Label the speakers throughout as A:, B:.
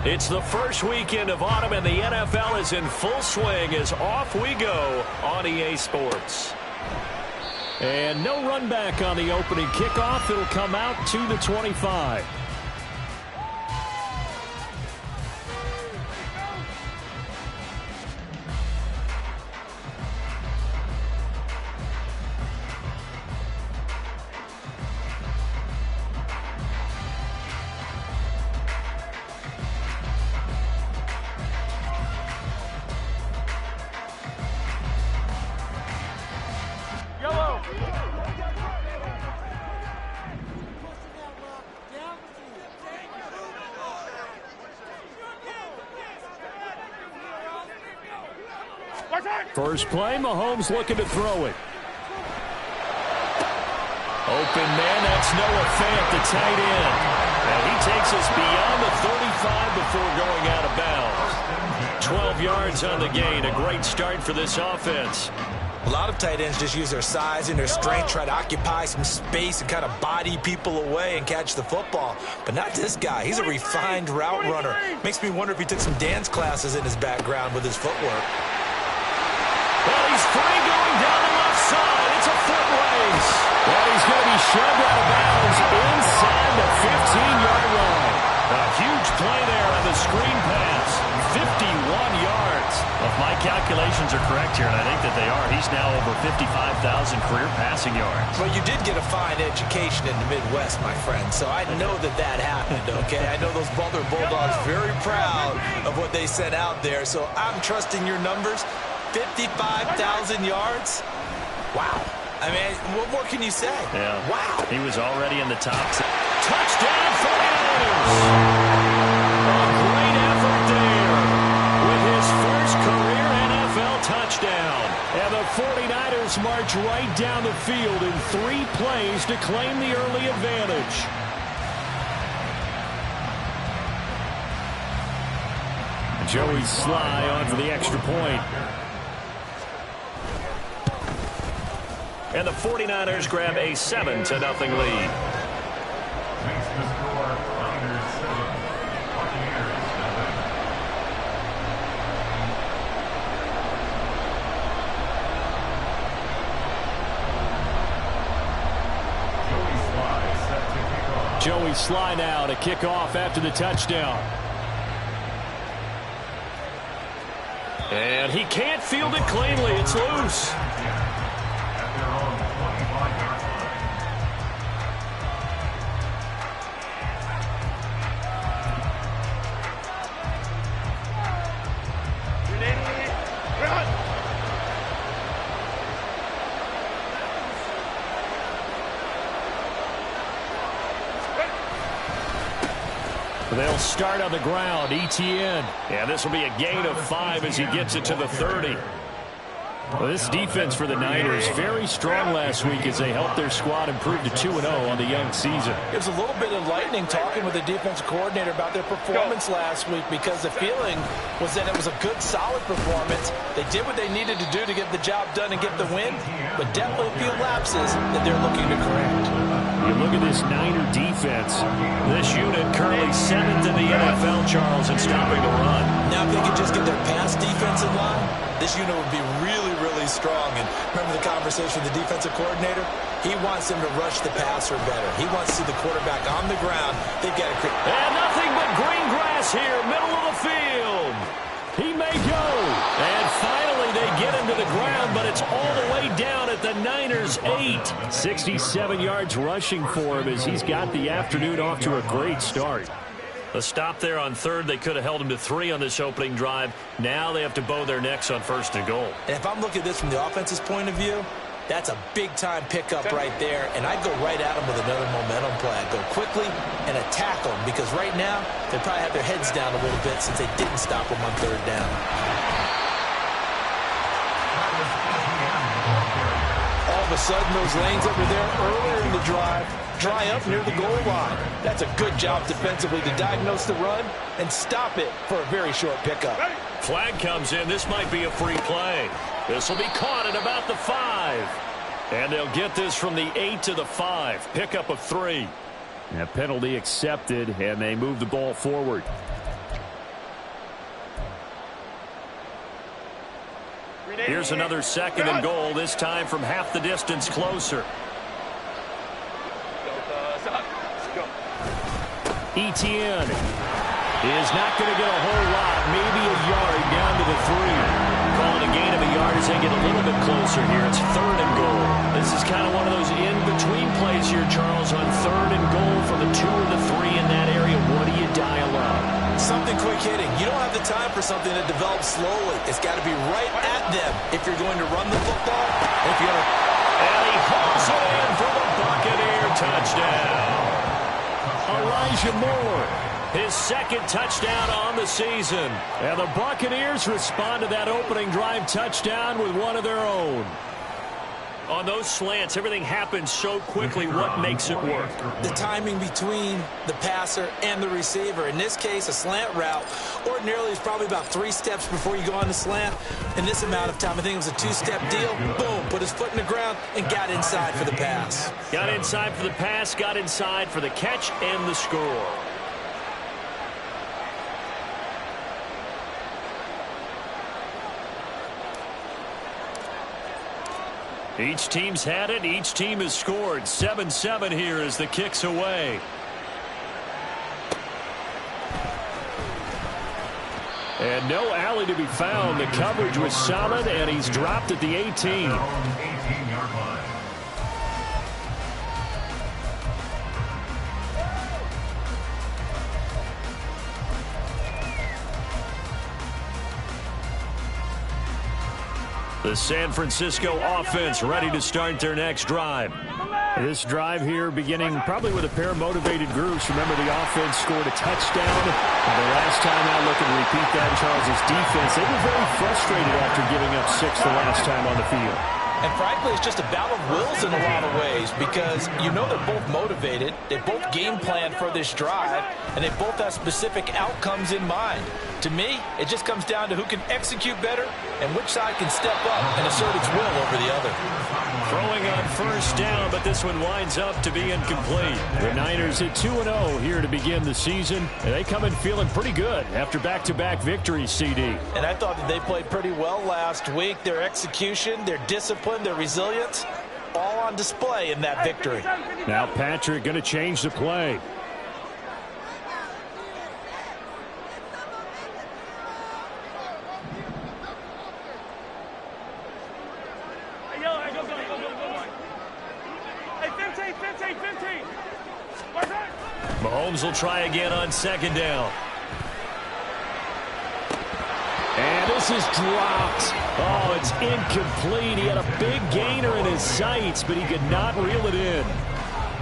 A: It's the first weekend of autumn, and the NFL is in full swing as off we go on EA Sports. And no run back on the opening kickoff. It'll come out to the 25. First play, Mahomes looking to throw it. Open man, that's Noah Fant, the tight end. And he takes us beyond the 35 before going out of bounds. 12 yards on the gain, a great start for this offense.
B: A lot of tight ends just use their size and their strength, try to occupy some space and kind of body people away and catch the football. But not this guy. He's a refined route runner. Makes me wonder if he took some dance classes in his background with his footwork.
A: Well, he's free going down the left side. It's a foot race. Well, he's going to be shoved out of bounds inside the 15-yard line. A huge play there on the screen pass. 51 yards. Well, if my calculations are correct here, and I think that they are, he's now over 55,000 career passing yards.
B: Well, you did get a fine education in the Midwest, my friend, so I know that happened, okay? I know those Boulder Bulldogs very proud of what they sent out there, so I'm trusting your numbers. 55,000 yards? Wow. I mean, what more can you say?
A: Yeah.
B: Wow.
A: He was already in the top. Touchdown 49ers! A great effort there with his first career NFL touchdown. And the 49ers march right down the field in 3 plays to claim the early advantage. Joey Sly on for the extra point. And the 49ers grab a 7-0 lead.
C: Makes the score Niners 7, Buccaneers 7.
A: Joey Sly now to kick off after the touchdown. And he can't field it cleanly. It's loose. They'll start on the ground. ETN. Yeah, this will be a gain of 5 as he gets it to the 30. Well, this defense for the Niners, very strong last week as they helped their squad improve to 2-0 on the young season.
B: It was a little bit enlightening talking with the defensive coordinator about their performance last week because the feeling was that it was a good, solid performance. They did what they needed to do to get the job done and get the win, but definitely a few lapses that they're looking to correct.
A: You look at this Niner defense. This unit currently 7th in the NFL, Charles, in stopping the run.
B: Now, if they could just get their pass defense in line, this unit would be really, really strong. And remember the conversation with the defensive coordinator? He wants them to rush the passer better. He wants to see the quarterback on the ground. They've got to create.
A: And nothing but green grass here, middle of the field. He may go. And finally they get him to the ground, but it's all the way down at the Niners' 8. 67 yards rushing for him as he's got the afternoon off to a great start. A stop there on third. They could have held him to 3 on this opening drive. Now they have to bow their necks on 1st and goal.
B: And if I'm looking at this from the offense's point of view, that's a big-time pickup right there. And I'd go right at them with another momentum play. I'd go quickly and attack them because right now they probably have their heads down a little bit since they didn't stop them on 3rd down. All of a sudden, those lanes that were there earlier in the drive dry up near the goal line. That's a good job defensively to diagnose the run and stop it for a very short pickup.
A: Flag comes in. This might be a free play. This will be caught at about the 5. And they'll get this from the 8 to the 5. Pickup of 3. And penalty accepted, and they move the ball forward. Here's another 2nd and goal, this time from half the distance closer. Etienne is not going to get a whole lot, maybe a yard down to the 3. Calling a gain of a yard as they get a little bit closer here. It's 3rd and goal. This is kind of one of those in-between plays here, Charles, on 3rd and goal for the 2 or the 3 in that area. What do you dial up?
B: Something quick hitting. You don't have the time for something that develops slowly. It's got to be right at them if you're going to run the football. If you're going to...
A: And he hauls it in for the Buccaneer touchdown. Elijah Moore, his 2nd touchdown on the season. And the Buccaneers respond to that opening drive touchdown with one of their own. On those slants, everything happens so quickly. What makes it work?
B: The timing between the passer and the receiver. In this case, a slant route ordinarily is probably about 3 steps before you go on the slant. In this amount of time, I think it was a 2-step deal. Boom, put his foot in the ground and got inside for the pass.
A: Got inside for the pass, got inside for the catch and the score. Each team's had it. Each team has scored. 7-7 here as the kick's away. And no alley to be found. The coverage was solid, and he's dropped at the 18.
C: 18-yard line.
A: The San Francisco offense ready to start their next drive. This drive here beginning probably with a pair of motivated groups. Remember, the offense scored a touchdown. The last time out, looking to repeat that, Charles' defense, they were very frustrated after giving up 6 the last time on the field.
B: And frankly, it's just a battle of wills in a lot of ways because you know they're both motivated, they both game plan for this drive, and they both have specific outcomes in mind. To me, it just comes down to who can execute better and which side can step up and assert its will over the other.
A: Throwing on 1st down, but this one winds up to be incomplete. The Niners at 2-0 here to begin the season, and they come in feeling pretty good after back-to-back victories, CD.
B: And I thought that they played pretty well last week. Their execution, their discipline, their resilience, all on display in that victory.
A: Now Patrick going to change the play. Mahomes will try again on 2nd down. And this is dropped. Oh, it's incomplete. He had a big gainer in his sights, but he could not reel it in.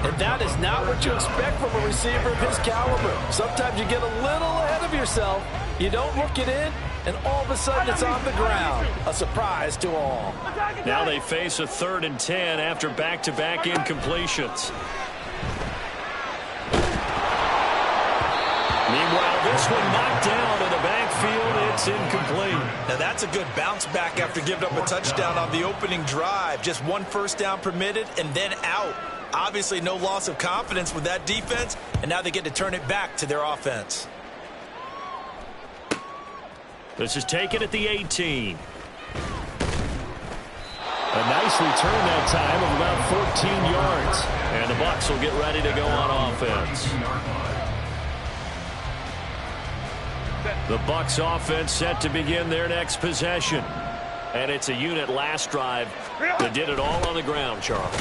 B: And that is not what you expect from a receiver of his caliber. Sometimes you get a little ahead of yourself. You don't look it in, and all of a sudden it's on the ground. A surprise to all.
A: Now they face a 3rd and 10 after back-to-back incompletions. Meanwhile, this one knocked down in the backfield. It's incomplete.
B: Now that's a good bounce back after giving up a touchdown on the opening drive. Just 1 first down permitted and then out. Obviously no loss of confidence with that defense, and now they get to turn it back to their offense.
A: This is taken at the 18. A nice return that time of about 14 yards. And the Bucs will get ready to go on offense. The Bucs offense set to begin their next possession. And it's a unit last drive that did it all on the ground, Charles.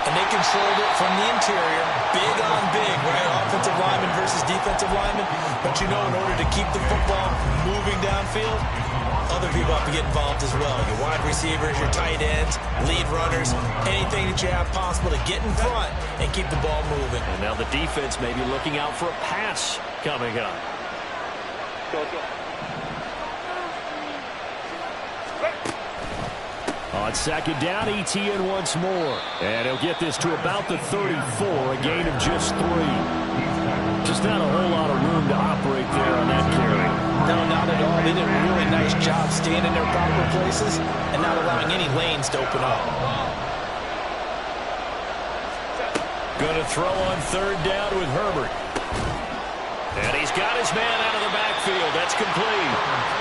B: And they controlled it from the interior, big on big, right? Offensive lineman versus defensive lineman. But you know, in order to keep the football moving downfield, other people have to get involved as well. Your wide receivers, your tight ends, lead runners, anything that you have possible to get in front and keep the ball moving.
A: And now the defense may be looking out for a pass coming up. On 2nd down, Etienne once more. And he'll get this to about the 34, a gain of just 3. Just not a whole lot of room to operate there on that carry.
B: No, not at all. They did a really nice job staying in their proper places and not allowing any lanes to open up.
A: Going to throw on 3rd down with Herbert. And he's got his man out of the backfield. That's complete.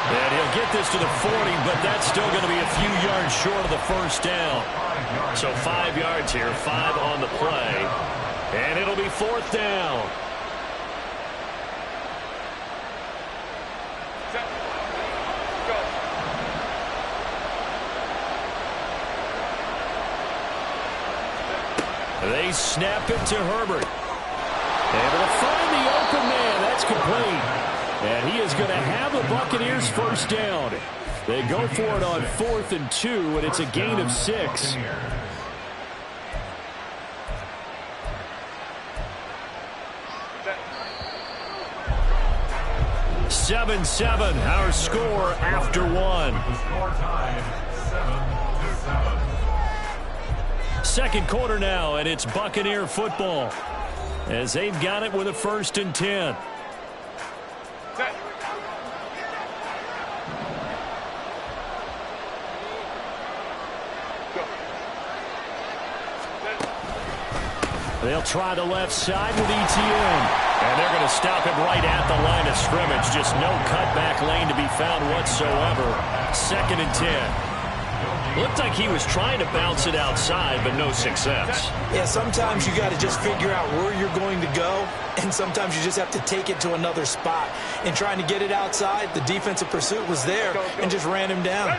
A: And he'll get this to the 40, but that's still going to be a few yards short of the first down. So 5 yards here, 5 on the play. And it'll be 4th down. They snap it to Herbert. Able to find the open man. That's complete. And he is going to have the Buccaneers first down. They go for it on 4th and 2, and it's a gain of 6. Seven, our score after 1.
C: The score time, 7-7.
A: Second quarter now, and it's Buccaneer football as they've got it with a 1st and 10. They'll try the left side with ETN. And they're going to stop him right at the line of scrimmage. Just no cutback lane to be found whatsoever. 2nd and 10. Looked like he was trying to bounce it outside, but no success.
B: Yeah, sometimes you got to just figure out where you're going to go, and sometimes you just have to take it to another spot. In trying to get it outside, the defensive pursuit was there and just ran him down.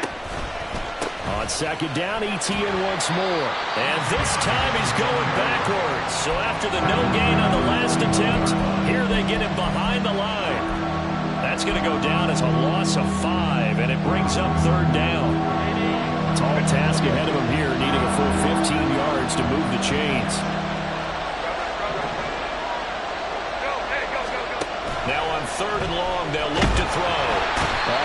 A: On 2nd down, ETN once more. And this time he's going backwards. So after the no gain on the last attempt, here they get him behind the line. That's going to go down as a loss of 5, and it brings up 3rd down. Tall task ahead of him here, needing a full 15 yards to move the chains. Now on 3rd and long, they'll look to throw.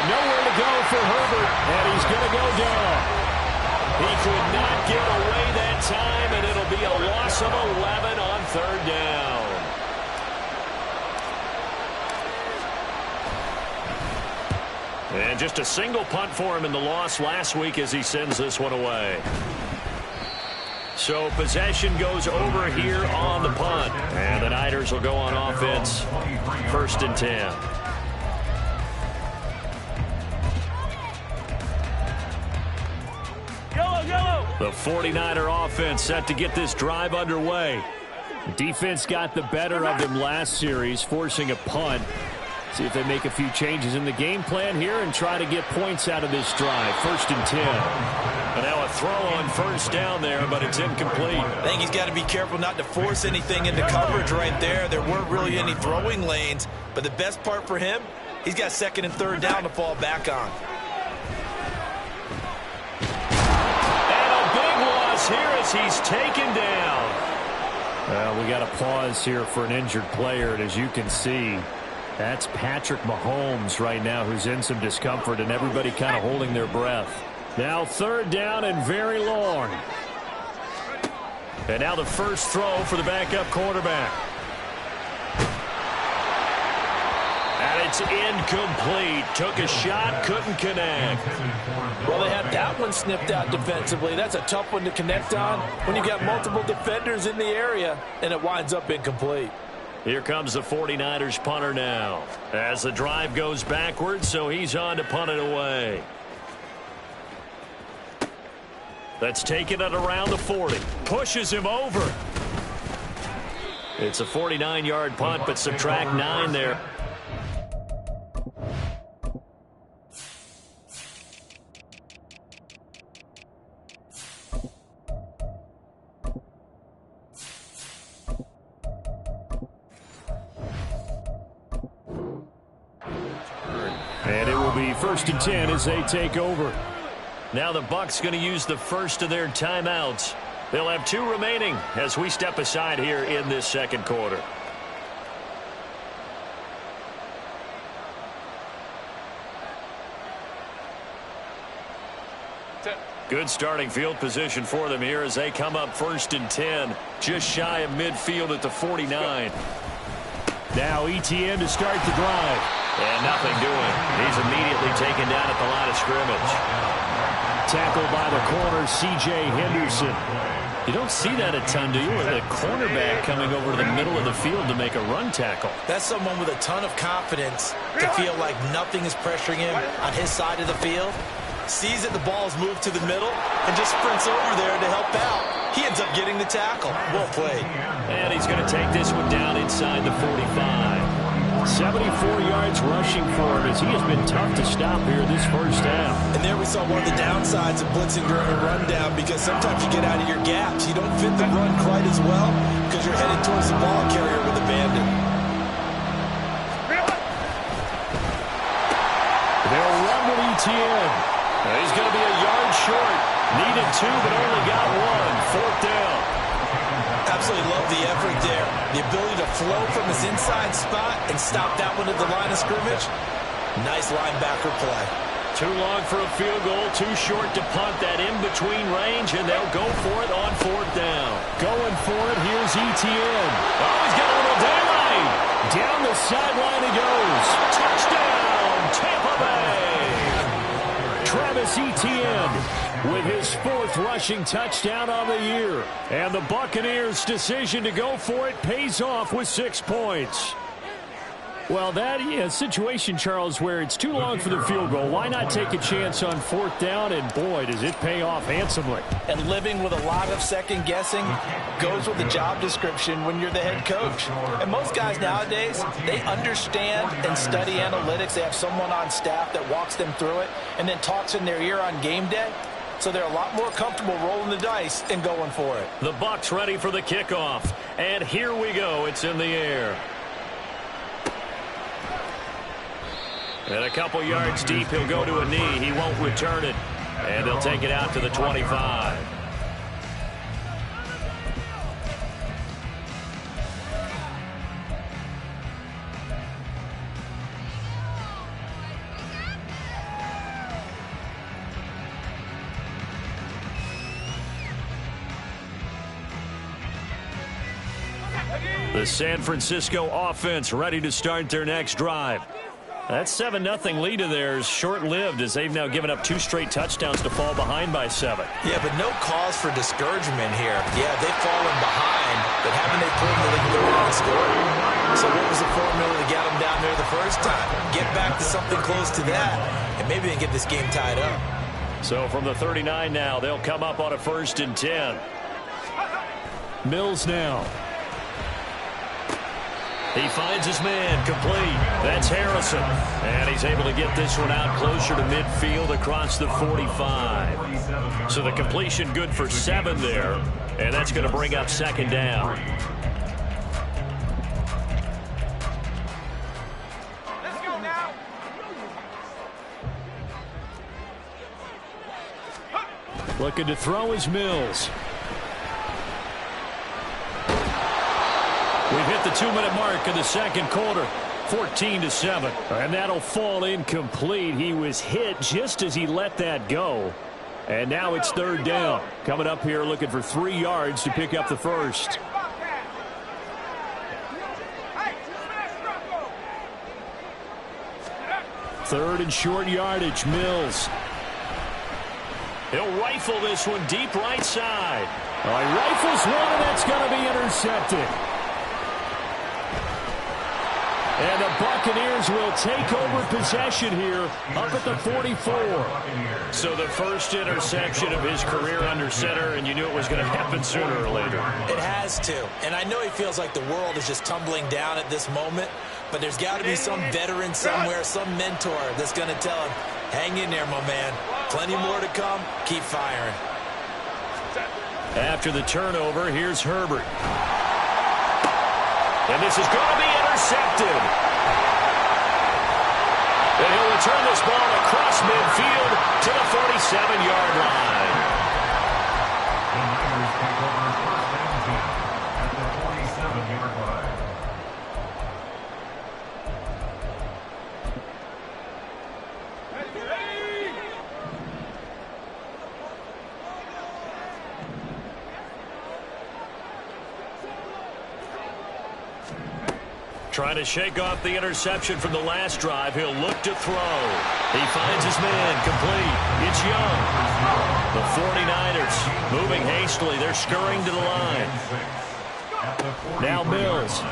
A: Nowhere to go for Herbert, and he's going to go down. He could not get away that time, and it'll be a loss of 11 on 3rd down. And just a single punt for him in the loss last week as he sends this one away. So possession goes over here on the punt. And the Niners will go on offense. 1st and 10. The 49er offense set to get this drive underway. The defense got the better of them last series, forcing a punt. See if they make a few changes in the game plan here and try to get points out of this drive. 1st and 10. And now a throw on 1st down there, but it's incomplete.
B: I think he's got to be careful not to force anything into coverage right there. There weren't really any throwing lanes, but the best part for him, he's got 2nd and 3rd down to fall back on.
A: Here as he's taken down. Well, we got a pause here for an injured player, and as you can see, that's Patrick Mahomes right now who's in some discomfort, and everybody kind of holding their breath. Now 3rd down and very long. And now the first throw for the backup quarterback. And it's incomplete. Took a shot, couldn't connect.
D: Well, they had that one snipped out defensively. That's a tough one to connect on when you got multiple defenders in the area, and it winds up incomplete.
A: Here comes the 49ers punter now. As the drive goes backwards, so he's on to punt it away. That's taken it around the 40. Pushes him over. It's a 49-yard punt, but subtract 9 there. And it will be 1st and 10 as they take over. Now the Bucs going to use the first of their timeouts. They'll have 2 remaining as we step aside here in this second quarter. Good starting field position for them here as they come up 1st and 10. Just shy of midfield at the 49. Now ETN to start the drive. And nothing doing. He's immediately taken down at the line of scrimmage. Tackled by the corner, C.J. Henderson. You don't see that a ton, do you? With a cornerback coming over to the middle of the field to make a run tackle.
B: That's someone with a ton of confidence to feel like nothing is pressuring him on his side of the field. Sees that the ball's moved to the middle and just sprints over there to help out. He ends up getting the tackle. Well played.
A: And he's going to take this one down inside the 45. 74 yards rushing for him as he has been tough to stop here this first half.
B: And there we saw one of the downsides of blitzing during a rundown, because sometimes you get out of your gaps. You don't fit the run quite as well because you're headed towards the ball carrier with a bandit.
A: They'll run with ETN. He's going to be a yard short. Needed 2, but only got 1. 4th down.
B: Absolutely love the effort there. The ability to flow from his inside spot and stop that one at the line of scrimmage. Nice linebacker play.
A: Too long for a field goal, too short to punt that in-between range, and they'll go for it on 4th down. Going for it, here's ETN. Oh, he's got a little daylight. Down the sideline he goes. Touchdown, Tampa Bay. Travis Etienne with his 4th rushing touchdown on the year. And the Buccaneers' decision to go for it pays off with 6 points. Well, that is a situation, Charles, where it's too long for the field goal. Why not take a chance on 4th down? And, boy, does it pay off handsomely.
D: And living with a lot of second guessing goes with the job description when you're the head coach. And most guys nowadays, they understand and study analytics. They have someone on staff that walks them through it and then talks in their ear on game day. So they're a lot more comfortable rolling the dice and going for it.
A: The Bucs ready for the kickoff. And here we go. It's in the air. And a couple yards deep, he'll go to a knee. He won't return it. And they'll take it out to the 25. The San Francisco offense ready to start their next drive. That 7-0 lead of theirs short-lived as they've now given up 2 straight touchdowns to fall behind by 7.
B: Yeah, but no cause for discouragement here. Yeah, they've fallen behind, but haven't they proven that they can go down and score? So what was the formula to get them down there the first time? Get back to something close to that, and maybe they can get this game tied up.
A: So from the 39 now, they'll come up on a 1st and 10. Mills now. He finds his man complete. That's Harrison. And he's able to get this one out closer to midfield across the 45. So the completion good for 7 there. And that's going to bring up 2nd down.
E: Let's go now.
A: Looking to throw is Mills. We've hit the 2-minute mark in the 2nd quarter. 14-7. And that'll fall incomplete. He was hit just as he let that go. And now it's 3rd down. Coming up here looking for 3 yards to pick up the 1st. Third and short yardage, Mills. He'll rifle this one deep right side. He rifles one, and that's going to be intercepted. And the Buccaneers will take over possession here up at the 44. So the first interception of his career under center, and you knew it was going to happen sooner or later.
B: It has to. And I know he feels like the world is just tumbling down at this moment, but there's got to be some veteran somewhere, some mentor that's going to tell him, hang in there, my man. Plenty more to come. Keep firing.
A: After the turnover, here's Herbert. And this is going to be intercepted. And he'll return this ball across midfield to the 47-yard line.
C: The Niners take over 1st and 10 at the 47-yard line.
A: Trying to shake off the interception from the last drive. He'll look to throw. He finds his man complete. It's Young. The 49ers moving hastily. They're scurrying to the line. Now Mills.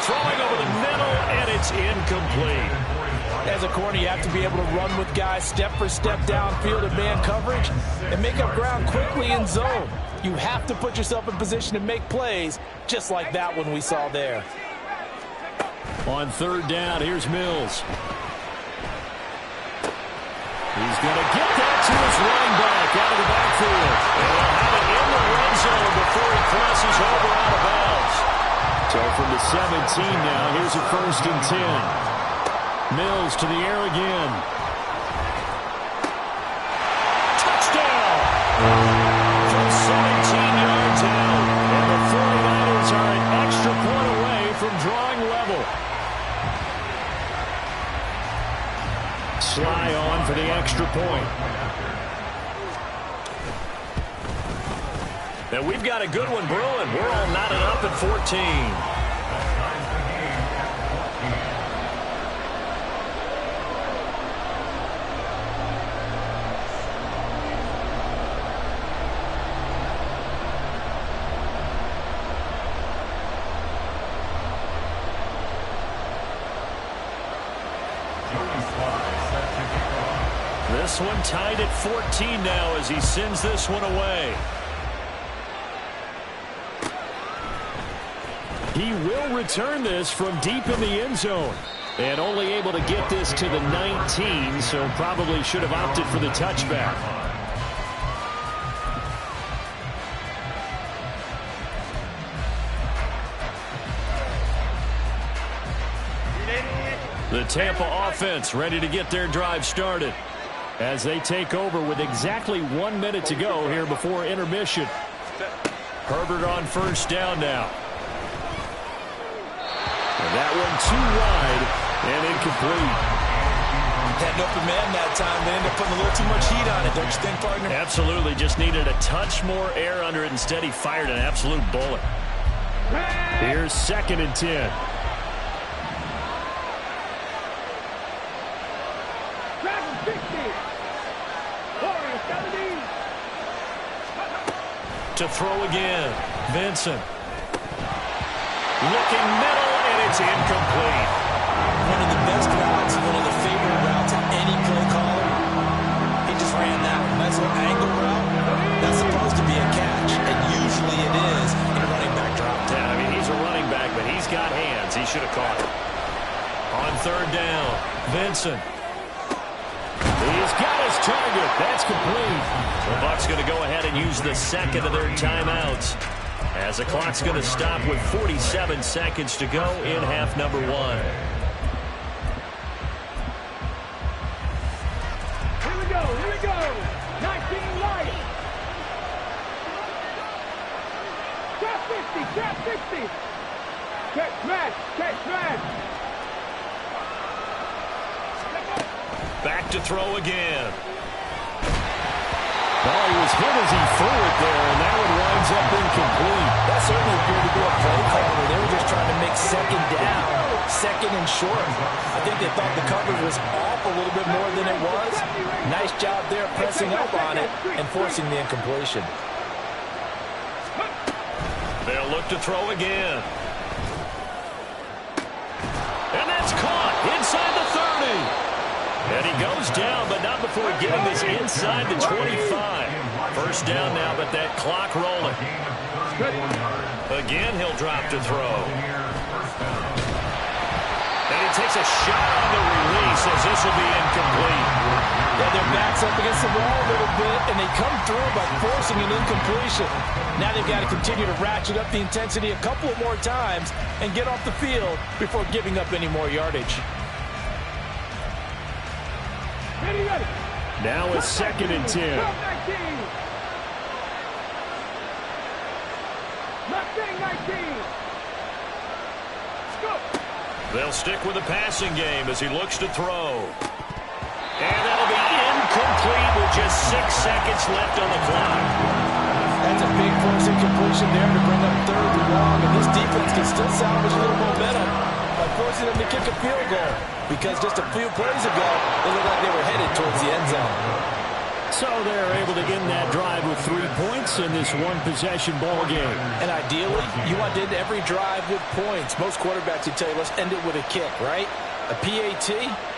A: Throwing over the middle, and it's incomplete.
D: As a corner, you have to be able to run with guys step for step downfield in man coverage and make up ground quickly in zone. You have to put yourself in position to make plays just like that one we saw there.
A: On third down, here's Mills. He's going to get that to his running back out of the backfield. And he'll have it in the red zone before he crosses over out of bounds. So from the 17 now, here's a 1st and 10. Mills to the air again. Touchdown! From 17 yards out. And the 49ers are an extra point away from drawing level. Sly on for the extra point. Now we've got a good one brewing. We're all knotted up at 14. This one tied at 14 now as he sends this one away. He will return this from deep in the end zone. And only able to get this to the 19, so probably should have opted for the touchback. The Tampa offense ready to get their drive started as they take over with exactly 1 minute to go here before intermission. Herbert on first down now. And that one too wide and incomplete.
B: Had an open man that time. They ended up putting a little too much heat on it, don't you think, partner?
A: Absolutely. Just needed a touch more air under it. Instead, he fired an absolute bullet. Here's 2nd and 10. To throw again. Vincent. Looking middle, and it's incomplete.
B: One of the best routes, one of the favorite routes of any play caller. He just ran that one. Nice little angle route. That's supposed to be a catch, and usually it is in a running back drop.
A: Yeah, I mean, he's a running back, but he's got hands. He should have caught it. On third down, Vincent. He's got his target. That's complete. The Bucs going to go ahead and use the second of their timeouts as the clock's going to stop with 47 seconds to go in half number 1.
E: Here we go, here we go. 19 light. Trap 60. Catch smash.
A: Back to throw again. Oh, he was hit as he threw it there, and that one winds up incomplete.
D: That certainly appeared to be a play call where they were just trying to make second down, second and short. I think they thought the coverage was off a little bit more than it was. Nice job there pressing up on it and forcing the incompletion.
A: They'll look to throw again. And that's caught inside the 30. And he goes down, but not before getting this inside the 25. First down now, but that clock rolling. Again, he'll drop to throw. And he takes a shot on the release as this will be incomplete.
D: Yeah, their back's up against the wall a little bit, and they come through by forcing an incompletion. Now they've got to continue to ratchet up the intensity a couple of more times and get off the field before giving up any more yardage.
E: Ready.
A: Now it's 2nd and 10. They'll stick with the passing game as he looks to throw. And that'll be incomplete with just 6 seconds left on the clock.
D: That's a big force incompletion there to bring up 3rd and long, and this defense can still salvage a little momentum. by forcing them to kick a field goal, because just a few plays ago, it looked like they were headed towards the end zone.
A: So they're able to end that drive with 3 points in this one-possession ball game.
D: And ideally, you want to end every drive with points. Most quarterbacks would tell you, let's end it with a kick, right? A PAT,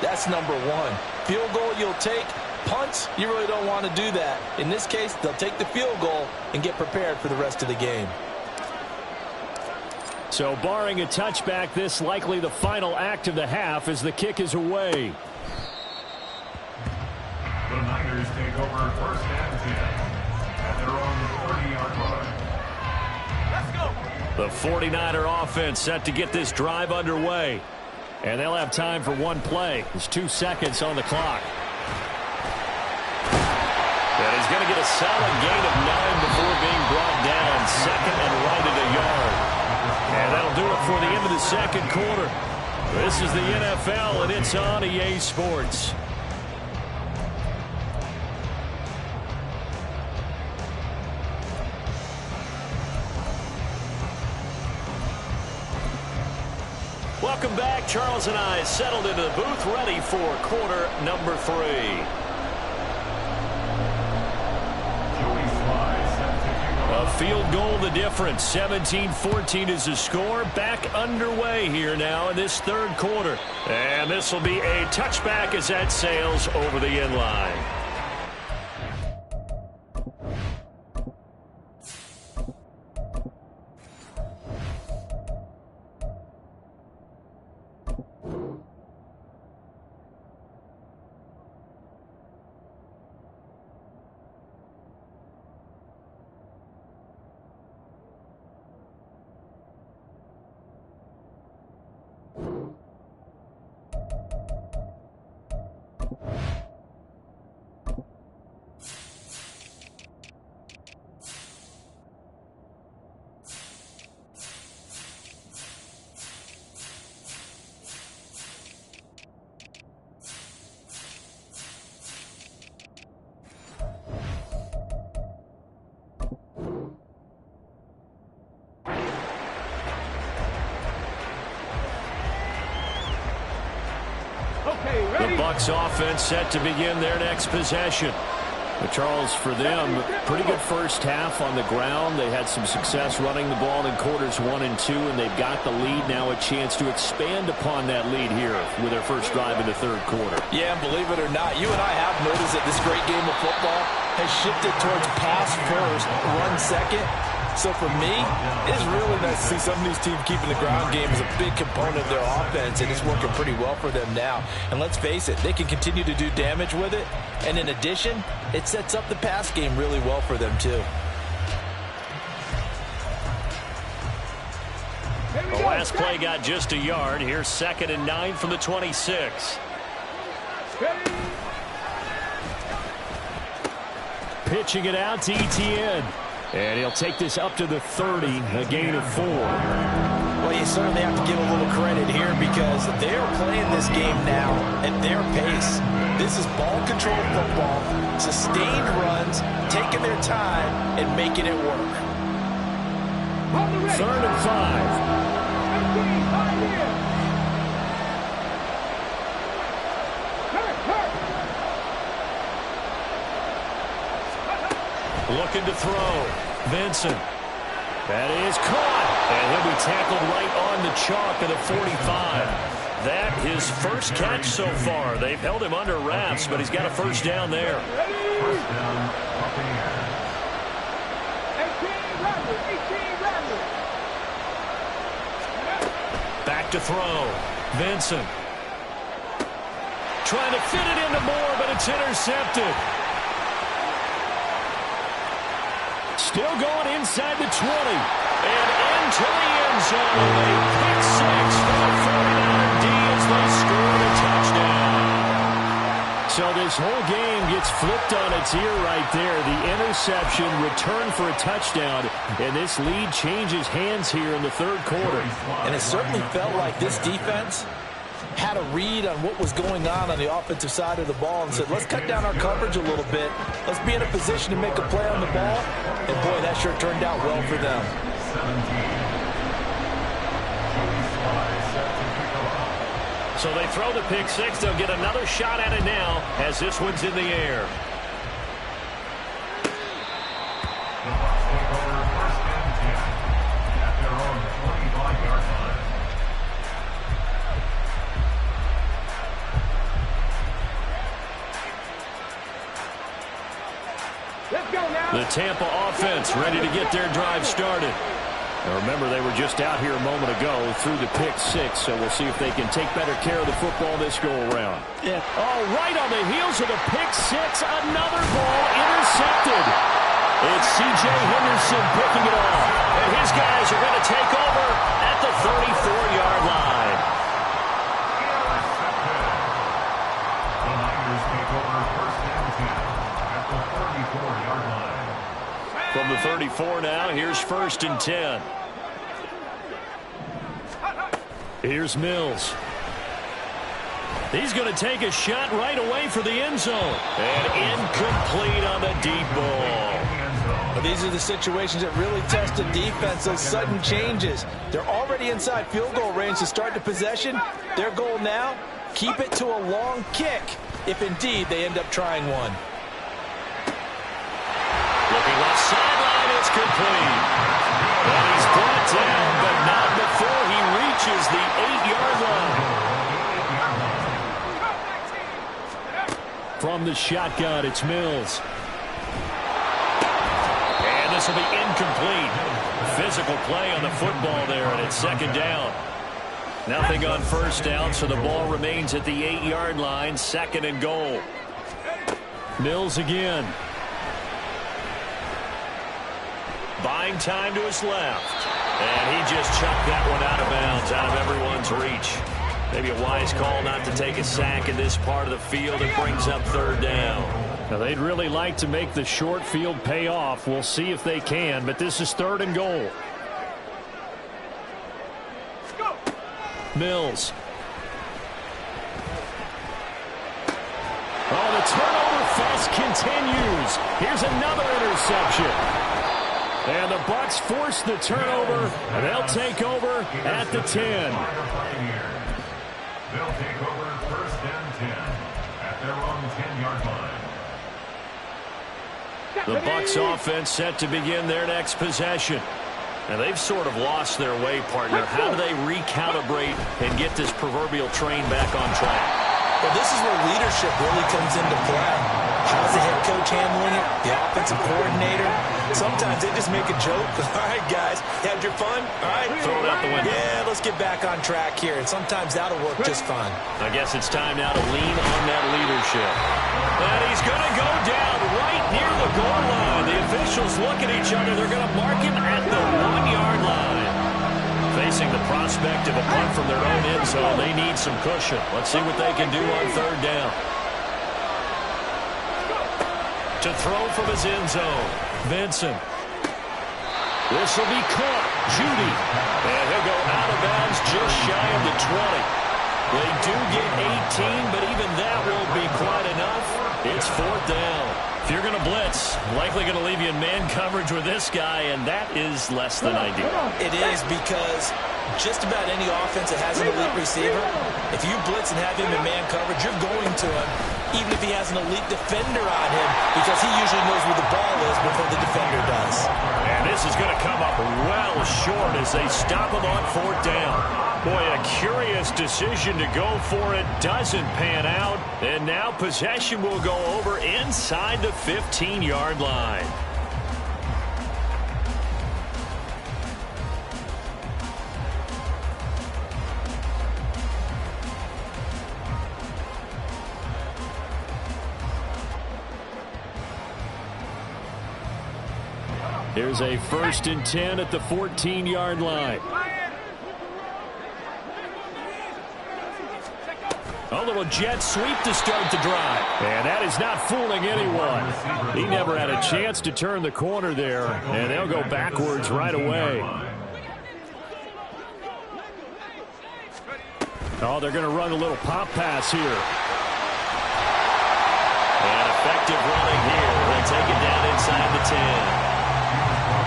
D: that's number one. Field goal you'll take. Punts, you really don't want to do that. In this case, they'll take the field goal and get prepared for the rest of the game.
A: So barring a touchback, this likely the final act of the half as the kick is away.
C: The Niners take over first and 10 at their own 40-yard line.
A: The 49er offense set to get this drive underway. And they'll have time for one play. There's 2 seconds on the clock. And he's going to get a solid gain of 9 before being brought down. Second and right at a yard. And that'll do it for the end of the second quarter. This is the NFL, and it's on EA Sports. Welcome back. Charles and I settled into the booth, ready for quarter number 3. A field goal the difference. 17-14 is the score. Back underway here now in this third quarter. And this will be a touchback as that sails over the end line. The Bucs offense set to begin their next possession. But Charles, for them, pretty good first half on the ground. They had some success running the ball in quarters 1 and 2, and they've got the lead now, a chance to expand upon that lead here with their first drive in the third quarter.
D: Yeah, and believe it or not, you and I have noticed that this great game of football has shifted towards pass first, run second. So for me, it's really nice to see some of these teams keeping the ground game as a big component of their offense, and it's working pretty well for them now. And let's face it, they can continue to do damage with it. And in addition, it sets up the pass game really well for them too.
A: The last play got just a yard. Here's 2nd and 9 from the 26. Pitching it out to Etienne. And he'll take this up to the 30, a gain of 4.
D: Well, you certainly have to give a little credit here because they're playing this game now at their pace. This is ball control football, sustained runs, taking their time and making it work.
A: 3rd and 5. Looking to throw. Vincent. That is caught. And he'll be tackled right on the chalk of the 45. That his first catch so far. They've held him under wraps, but he's got a first down there.
C: First down, Buccaneers.
A: Back to throw. Vincent. Trying to fit it into Moore, but it's intercepted. Still going inside the 20. And into the end zone. A pick 6 for the 49er D as they score a touchdown. So this whole game gets flipped on its ear right there. The interception, return for a touchdown. And this lead changes hands here in the third quarter.
D: And it certainly felt like this defense had a read on what was going on the offensive side of the ball and said, let's cut down our coverage a little bit. Let's be in a position to make a play on the ball. And, boy, that sure turned out well for them.
C: 17.
A: So they throw the pick six. They'll get another shot at it now as this one's in the air.
C: The Bucs take over first and 10 at their own 25-yard line.
E: Let's go now.
A: The Tampa offense ready to get their drive started. Now remember, they were just out here a moment ago through the pick six, so we'll see if they can take better care of the football this go-around.
D: Yeah.
A: Oh, right on the heels of the pick six, another ball intercepted. It's C.J. Henderson picking it off, and his guys are going to take over at the 34-yard line.
C: The Niners take over first and 10 at the 34-yard line.
A: From the 34 now, here's first and 10. Here's Mills. He's going to take a shot right away for the end zone. And incomplete on the deep ball.
D: But these are the situations that really test a defense, those sudden changes. They're already inside field goal range to start the possession. Their goal now, keep it to a long kick, if indeed they end up trying one.
A: Looking left sideline, it's complete. And he's brought down, but not before he reaches the 8-yard line. From the shotgun, it's Mills. And this will be incomplete. Physical play on the football there, and it's second down. Nothing on first down, so the ball remains at the 8-yard line, second and goal. Mills again. Buying time to his left. And he just chucked that one out of bounds, out of everyone's reach. Maybe a wise call not to take a sack in this part of the field. It brings up third down. Now, they'd really like to make the short field pay off. We'll see if they can, but this is third and goal. Mills. Oh, the turnover fest continues. Here's another interception. And the Bucs force the turnover, and they'll take over at the 10.
C: They'll take over first and 10 at their own 10-yard line.
A: The Bucs offense set to begin their next possession. And they've sort of lost their way, partner. How do they recalibrate and get this proverbial train back on track?
B: Well, this is where leadership really comes into play. How's the head coach handling it? The offensive coordinator? Sometimes they just make a joke. All right, guys, you had your fun? All right.
A: Throw it out the window.
B: Yeah, let's get back on track here. And sometimes that'll work just fine.
A: I guess it's time now to lean on that leadership. And he's going to go down right near the goal line. The officials look at each other. They're going to mark him at the 1-yard line. Facing the prospect of a punt from their own end zone, they need some cushion. Let's see what they can do on third down. To throw from his end zone, Benson. This will be caught. Judy. And he'll go out of bounds just shy of the 20. They do get 18, but even that won't be quite enough. It's fourth down. If you're going to blitz, likely going to leave you in man coverage with this guy, and that is less than ideal.
B: It is, because just about any offense that has an elite receiver, if you blitz and have him in man coverage, you're going to him, even if he has an elite defender on him, because he usually knows where the ball is before the defender does.
A: And this is going to come up well short as they stop him on fourth down. Boy, a curious decision to go for it. Doesn't pan out. And now possession will go over inside the 15-yard line. Here's a first and 10 at the 14-yard line. A little jet sweep to start the drive. And that is not fooling anyone. He never had a chance to turn the corner there, and they'll go backwards right away. Oh, they're going to run a little pop pass here. And effective running here. They'll take it down inside the 10.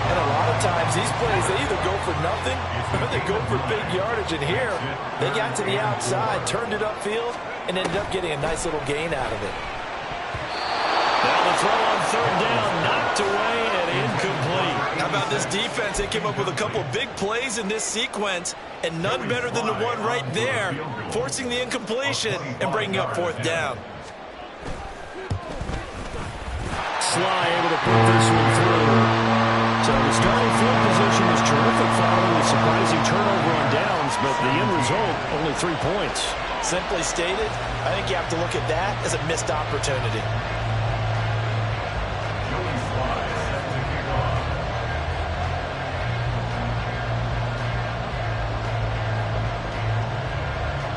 D: And a lot of times, these plays, they either go for nothing or they go for big yardage. And here, they got to the outside, turned it upfield, and ended up getting a nice little gain out of it.
A: Now the throw on third down, knocked away and incomplete.
B: How about this defense? They came up with a couple of big plays in this sequence, and none better than the one right there, forcing the incompletion and bringing up fourth down.
A: Sly able to put this one through. So the starting field position was terrific following a surprising turnover on downs, but the end result, only 3 points.
D: Simply stated, I think you have to look at that as a missed opportunity.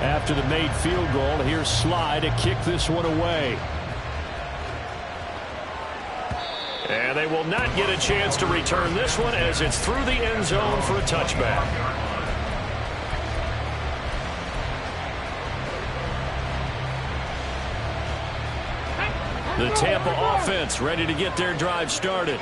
A: After the made field goal, here's Sly to kick this one away. And they will not get a chance to return this one as it's through the end zone for a touchback. The Tampa offense ready to get their drive started.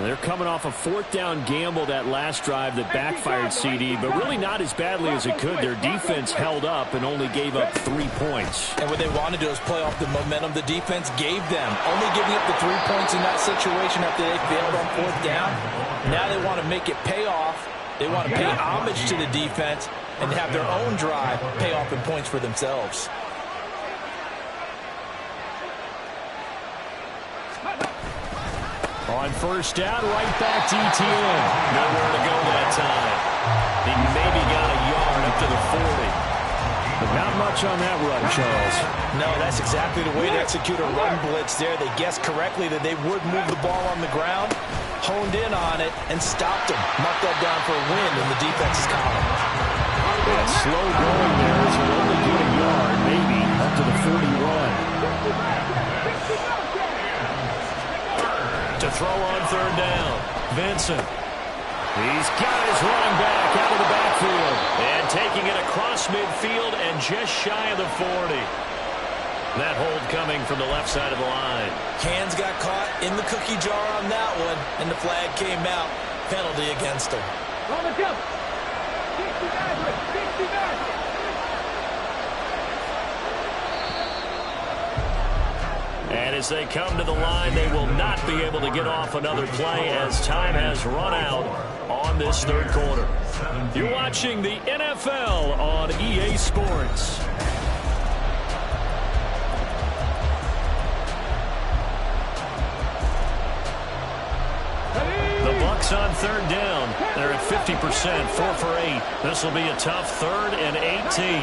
A: They're coming off a fourth down gamble that last drive that backfired, CD, but really not as badly as it could. Their defense held up and only gave up 3 points.
D: And what they want to do is play off the momentum the defense gave them. Only giving up the 3 points in that situation after they failed on fourth down. Now they want to make it pay off. They want to pay homage to the defense and have their own drive pay off in points for themselves.
A: On first down, right back to ETN. Nowhere to go that time. He maybe got a yard up to the 40. But not much on that run, Charles.
D: No, that's exactly the way to execute a run blitz there. They guessed correctly that they would move the ball on the ground, honed in on it, and stopped them. Marked that down for a win in the defense's column.
A: And slow going there as he only get a yard, maybe up to the 41. To throw on third down, Vincent. He's got his running back out of the backfield. And taking it across midfield and just shy of the 40. That hold coming from the left side of the line.
B: Hands got caught in the cookie jar on that one, and the flag came out. Penalty against him.
E: On the jump. 69.
A: And as they come to the line, they will not be able to get off another play as time has run out on this third quarter. You're watching the NFL on EA Sports. The Bucs on third down. They're at 50%, 4 for 8. This will be a tough 3rd and 18.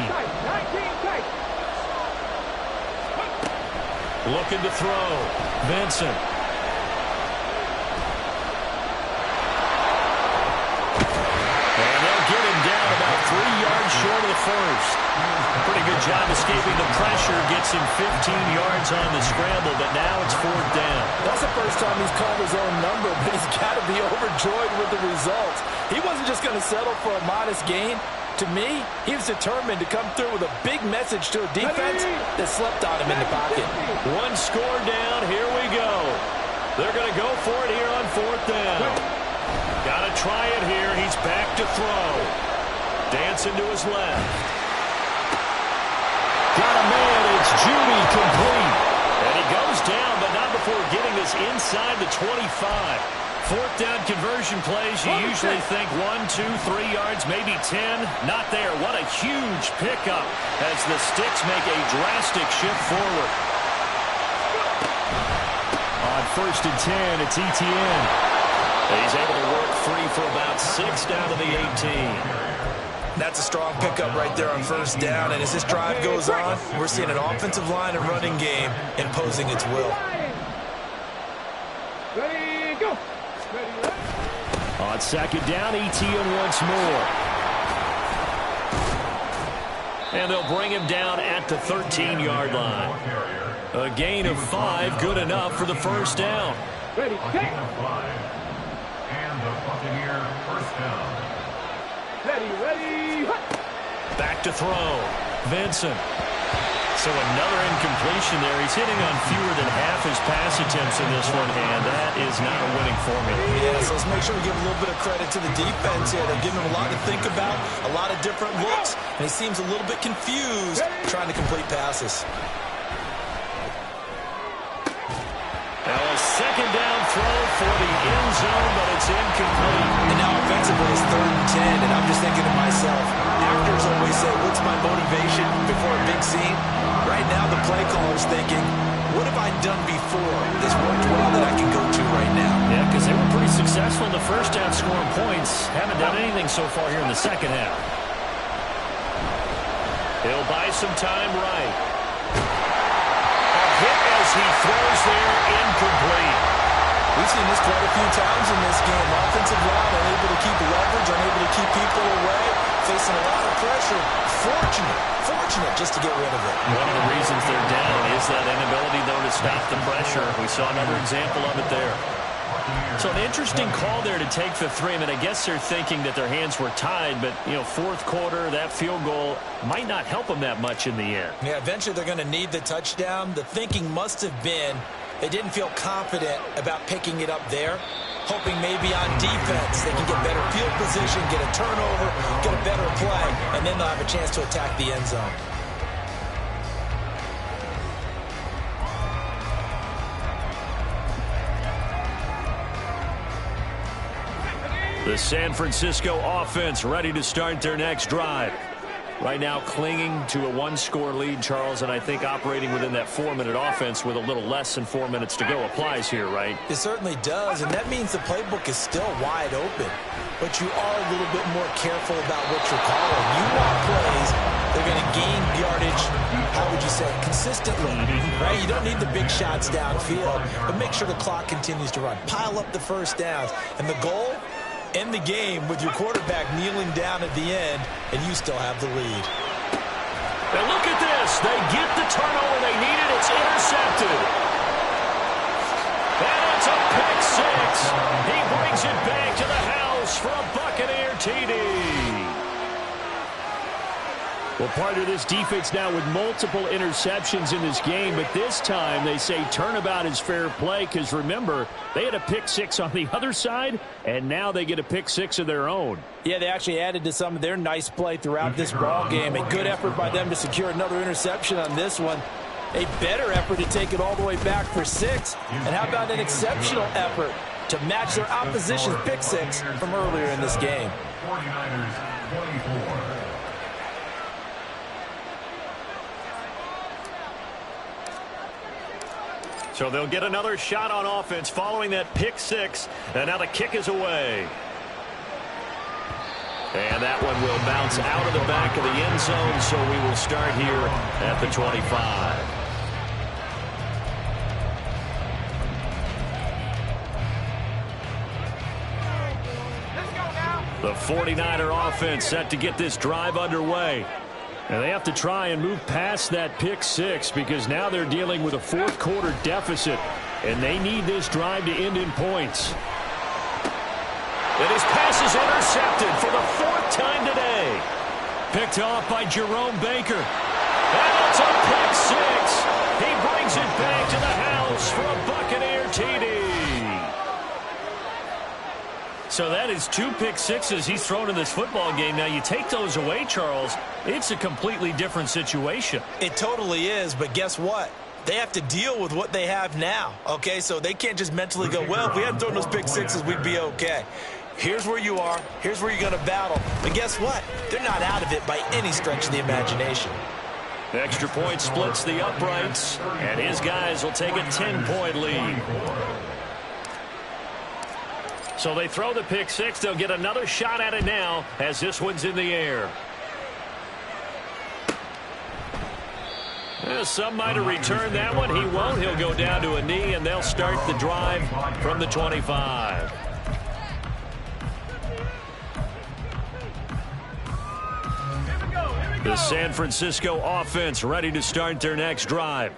A: Looking to throw. Vincent. And they'll get him down about 3 yards short of the first. Pretty good job escaping the pressure. Gets him 15 yards on the scramble, but now it's 4th down.
D: That's the first time he's called his own number, but he's got to be overjoyed with the results. He wasn't just going to settle for a modest gain. To me, he was determined to come through with a big message to a defense that slept on him in the pocket.
A: 1 score down. Here we go. They're going to go for it here on 4th down. Got to try it here. He's back to throw. Dancing to his left. Got a man. It's Judy complete. And he goes down, but not before getting this inside the 25. 4th down conversion plays, you usually think 1, 2, 3 yards, maybe 10. Not there. What a huge pickup as the Sticks make a drastic shift forward. On 1st and 10, it's ETN. He's able to work free for about 6 down to the 18.
B: That's a strong pickup right there on 1st down, and as this drive goes on, we're seeing an offensive line and running game imposing its will.
E: Ready, go.
A: On 2nd down, ETN once more. And they'll bring him down at the 13-yard line. A gain of 5, good enough for the 1st down.
E: Ready, take.
C: And the Buccaneers first down.
E: Ready.
A: Back to throw. Vincent. So another incompletion there. He's hitting on fewer than half his pass attempts in this one, and that is not a winning formula.
B: Yeah, so let's make sure we give a little bit of credit to the defense here. They're giving him a lot to think about, a lot of different looks, and he seems a little bit confused trying to complete passes.
A: Now a second down throw for the end zone, but it's incomplete.
B: And now offensively it's 3rd and 10, and I'm just thinking to myself, actors always say, what's my motivation before a big scene? Right now the play caller's thinking, what have I done before that's worked well that I can go to right now?
A: Yeah, because they were pretty successful in the first half scoring points. Haven't done anything so far here in the second half. He'll buy some time right. Hit as he throws there, incomplete.
B: We've seen this quite a few times in this game. Offensive line unable to keep leverage, unable to keep people away, facing a lot of pressure. Fortunate just to get rid of it.
A: One of the reasons they're down is that inability, though, to stop the pressure. We saw another example of it there. So an interesting call there to take the 3. I mean, I guess they're thinking that their hands were tied, but, you know, fourth quarter, that field goal might not help them that much in the end.
B: Yeah, eventually they're going to need the touchdown. The thinking must have been they didn't feel confident about picking it up there, hoping maybe on defense they can get better field position, get a turnover, get a better play, and then they'll have a chance to attack the end zone.
A: The San Francisco offense ready to start their next drive. Right now clinging to a 1-score lead, Charles, and I think operating within that 4-minute offense with a little less than 4 minutes to go applies here, right?
B: It certainly does, and that means the playbook is still wide open. But you are a little bit more careful about what you're calling. You want plays they're going to gain yardage, how would you say, consistently, right? You don't need the big shots downfield, but make sure the clock continues to run. Pile up the first downs, and the goal, end the game with your quarterback kneeling down at the end, and you still have the lead.
A: And look at this. They get the turnover they needed. It's intercepted. And it's a pick 6. He brings it back to the house for a Buccaneer TD. Well, part of this defense now with multiple interceptions in this game, but this time they say turnabout is fair play because, remember, they had a pick 6 on the other side, and now they get a pick 6 of their own.
D: Yeah, they actually added to some of their nice play throughout this ball game. A good effort by them to secure another interception on this one. A better effort to take it all the way back for 6. And how about an exceptional effort to match their opposition's pick 6 from earlier in this game?
C: 49ers 24.
A: So they'll get another shot on offense following that pick 6. And now the kick is away. And that one will bounce out of the back of the end zone, so we will start here at the 25. The 49er offense set to get this drive underway. And they have to try and move past that pick 6 because now they're dealing with a fourth quarter deficit, and they need this drive to end in points. And his pass is intercepted for the 4th time today. Picked off by Jerome Baker. And it's a pick 6. He brings it back to the house for a Buccaneer TD. So that is 2 pick 6s he's thrown in this football game. Now you take those away, Charles, it's a completely different situation.
B: It totally is, but guess what? They have to deal with what they have now, okay? So they can't just mentally go, well, if we hadn't thrown those pick 6s, we'd be okay. Here's where you are. Here's where you're going to battle. But guess what? They're not out of it by any stretch of the imagination.
A: The extra point splits the uprights, and his guys will take a 10-point lead. So they throw the pick 6. They'll get another shot at it now as this one's in the air. Some might have returned that one. He won't. He'll go down to a knee, and they'll start the drive from the 25. The San Francisco offense ready to start their next drive.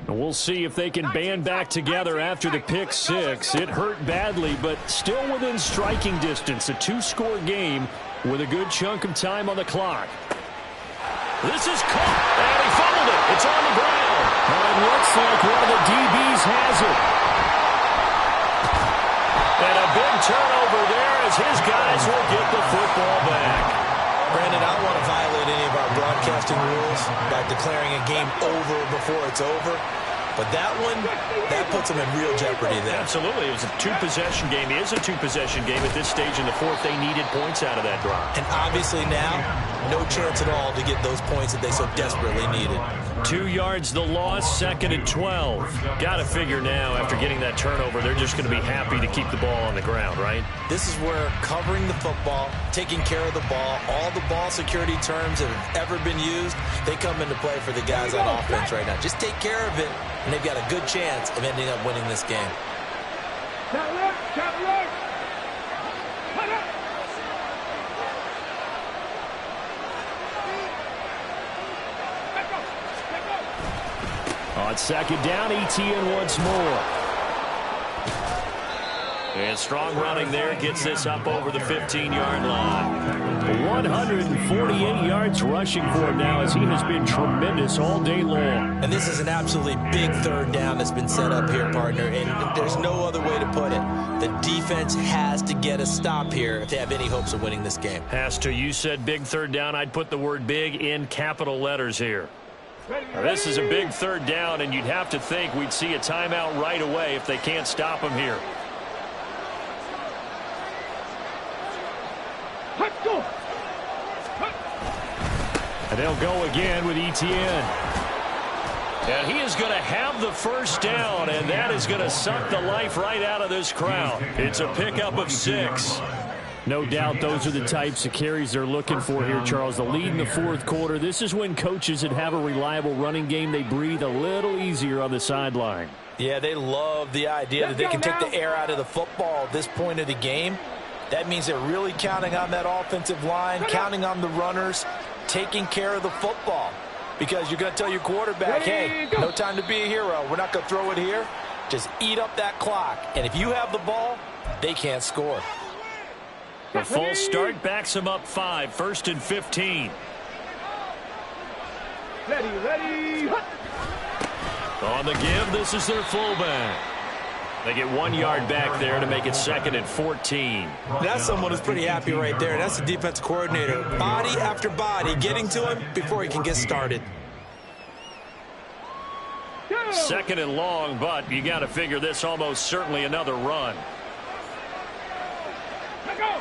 A: We'll see if they can band back together after the pick 6. It hurt badly, but still within striking distance. A 2-score game with a good chunk of time on the clock. This is caught, and he fumbles. fumbled it. It's on the ground. And it looks like one of the DBs has it. And a big turnover there as his guys will get the football back.
B: Brandon, I don't want to violate any of our broadcasting rules by declaring a game over before it's over. But that one, that puts them in real jeopardy there.
A: Absolutely. It was a two-possession game. It is a two-possession game at this stage in the fourth. They needed points out of that drive.
B: And obviously now, no chance at all to get those points that they so desperately needed.
A: 2 yards the loss, 2nd and 12. Got to figure now, after getting that turnover, they're just going to be happy to keep the ball on the ground, right?
B: This is where covering the football, taking care of the ball, all the ball security terms that have ever been used, they come into play for the guys on offense right now. Just take care of it, and they've got a good chance of ending up winning this game.
A: On 2nd down, ETN once more. And strong running there gets this up over the 15-yard line. 148 yards rushing for him now as he has been tremendous all day long.
B: And this is an absolutely big 3rd down that's been set up here, partner, and there's no other way to put it. The defense has to get a stop here if they have any hopes of winning this game.
A: Has to. You said big 3rd down. I'd put the word big in capital letters here. Now, this is a big 3rd down, and you'd have to think we'd see a timeout right away if they can't stop him here. And they'll go again with ETN. And he is going to have the 1st down, and that is going to suck the life right out of this crowd. It's a pickup of 6. No doubt those are the types of carries they're looking for here, Charles. The lead in the 4th quarter. This is when coaches that have a reliable running game, they breathe a little easier on the sideline.
D: Yeah, they love the idea that they can take the air out of the football at this point of the game. That means they're really counting on that offensive line, counting on the runners, taking care of the football. Because you're going to tell your quarterback, hey, no time to be a hero. We're not going to throw it here. Just eat up that clock. And if you have the ball, they can't score.
A: The false start backs him up 5, 1st and 15.
E: Ready.
A: On the give, this is their fullback. They get 1 yard back there to make it 2nd and 14.
B: That's someone who's pretty happy right there. That's the defense coordinator. Body after body, getting to him before he can get started.
A: 2nd and long, but you got to figure this almost certainly another run.
E: Go.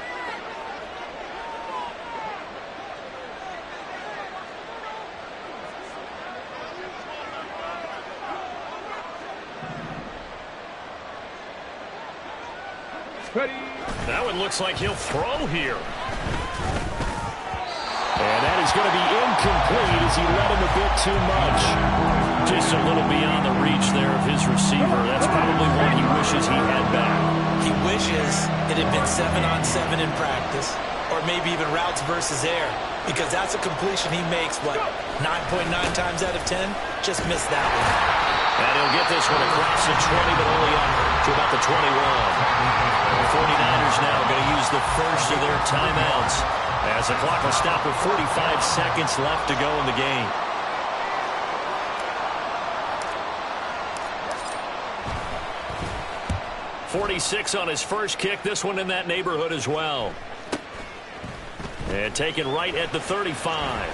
E: Ready.
A: That one looks like he'll throw here. And that is going to be incomplete as he let him a bit too much. Just a little beyond the reach there of his receiver. That's probably one he wishes he had back.
B: He wishes it had been 7-on-7 in practice, or maybe even routes versus air, because that's a completion he makes, what, 9.9 times out of 10? Just missed that one.
A: And he'll get this one across the 20, but only up to about the 21. The 49ers now going to use the first of their timeouts as the clock will stop with 45 seconds left to go in the game. .46 on his first kick. This one in that neighborhood as well. And taken right at the 35.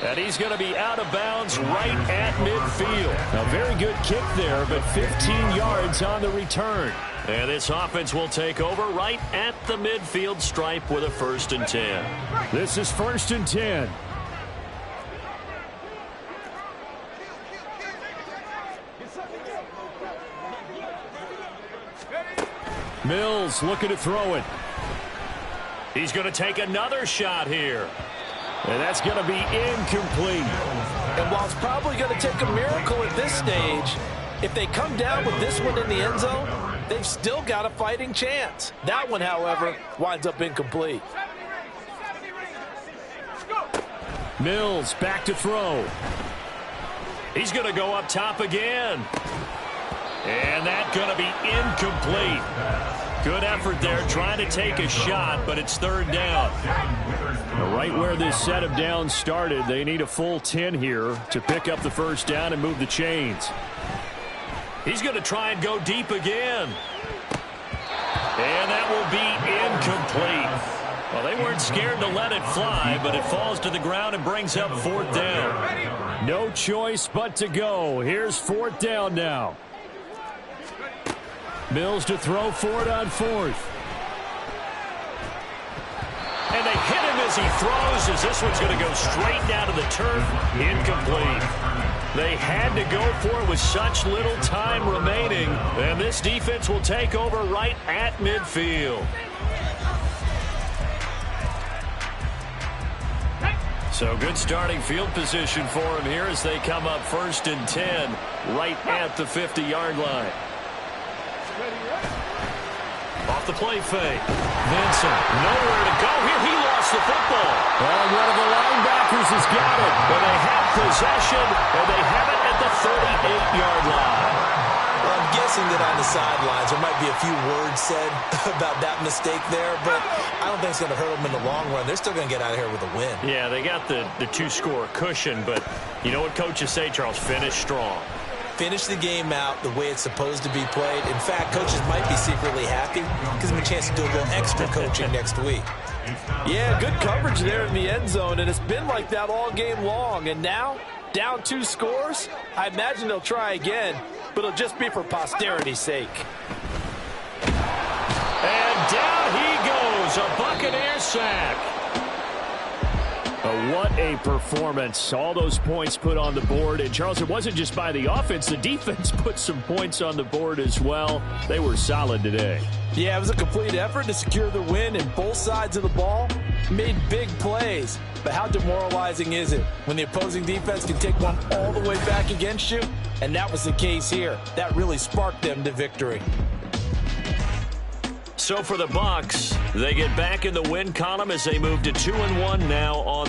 A: And he's going to be out of bounds right at midfield. A very good kick there, but 15 yards on the return. And this offense will take over right at the midfield stripe with a 1st and 10. This is 1st and 10. Mills looking to throw it. He's going to take another shot here. And that's going to be incomplete.
D: And while it's probably going to take a miracle at this stage, if they come down with this one in the end zone, they've still got a fighting chance. That one, however, winds up incomplete.
A: Mills back to throw. He's going to go up top again. And that's going to be incomplete. Good effort there trying to take a shot, but it's 3rd down. The Right where this set of downs started, they need a full 10 here to pick up the first down and move the chains. He's going to try and go deep again. And that will be incomplete. Well, they weren't scared to let it fly, but it falls to the ground and brings up fourth down. No choice but to go. Here's fourth down now. Mills to throw for it on fourth. And they hit him as he throws, as this one's going to go straight down to the turf. Incomplete. They had to go for it with such little time remaining, and this defense will take over right at midfield. So good starting field position for him here as they come up 1st and 10 right at the 50-yard line. Off the play fake. Vincent, nowhere to go here. He lost the football. And one of the linebackers has got it. But they have possession, and they have it at the 38-yard line.
B: Well, I'm guessing that on the sidelines there might be a few words said about that mistake there, but I don't think it's going to hurt them in the long run. They're still going to get out of here with a win.
A: Yeah, they got the two-score cushion, but you know what coaches say, Charles? Finish strong.
B: Finish the game out the way it's supposed to be played. In fact, coaches might be secretly happy. Gives them a chance to do a little extra coaching next week.
D: Yeah, good coverage there in the end zone, and it's been like that all game long. And now, down 2 scores, I imagine they'll try again, but it'll just be for posterity's sake.
A: And down he goes, a Buccaneers sack. What a performance. All those points put on the board. And, Charles, it wasn't just by the offense. The defense put some points on the board as well. They were solid today.
D: Yeah, it was a complete effort to secure the win, and both sides of the ball made big plays. But how demoralizing is it when the opposing defense can take one all the way back against you? And that was the case here. That really sparked them to victory.
A: So for the Bucs, they get back in the win column as they move to 2-1 now on